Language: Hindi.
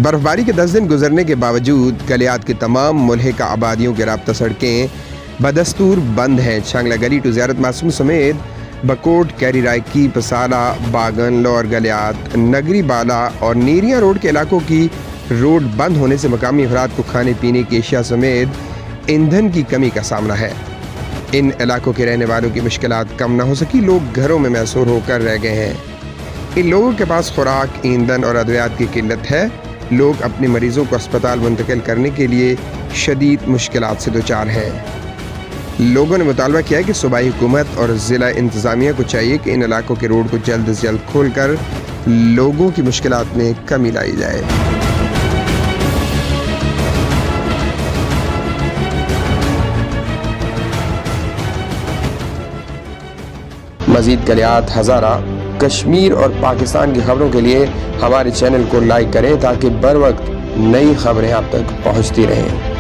बर्फबारी के 10 दिन गुजरने के बावजूद गलियात की तमाम मुल्हिका आबादियों के राब्ता सड़कें बदस्तूर बंद हैं। छांगला गली टू ज़ियारत मासूम समेत बकोट, कैरी रायकी, पसाला, बागन, लौर, गलियात, नगरी बाला और नीरिया रोड के इलाकों की रोड बंद होने से मकामी अफराद को खाने पीने की अशिया समेत ईंधन की कमी का सामना है। इन इलाकों के रहने वालों की मुश्किलात कम न हो सकी, लोग घरों में मैसूर होकर रह गए हैं। इन लोगों के पास खुराक, ईंधन और अद्वियात की किल्लत है। लोग अपने मरीजों को अस्पताल मुंतकिल करने के लिए शदीद मुश्किलात से दो-चार हैं। लोगों ने मुतालबा किया है कि सूबाई हुकूमत और ज़िला इंतज़ामिया को चाहिए कि इन इलाकों के रोड को जल्द से जल्द खोलकर लोगों की मुश्किलात में कमी लाई जाए। मज़ीद गलियात, हज़ारा, कश्मीर और पाकिस्तान की खबरों के लिए हमारे चैनल को लाइक करें ताकि बर वक्त नई खबरें आप तक पहुँचती रहें।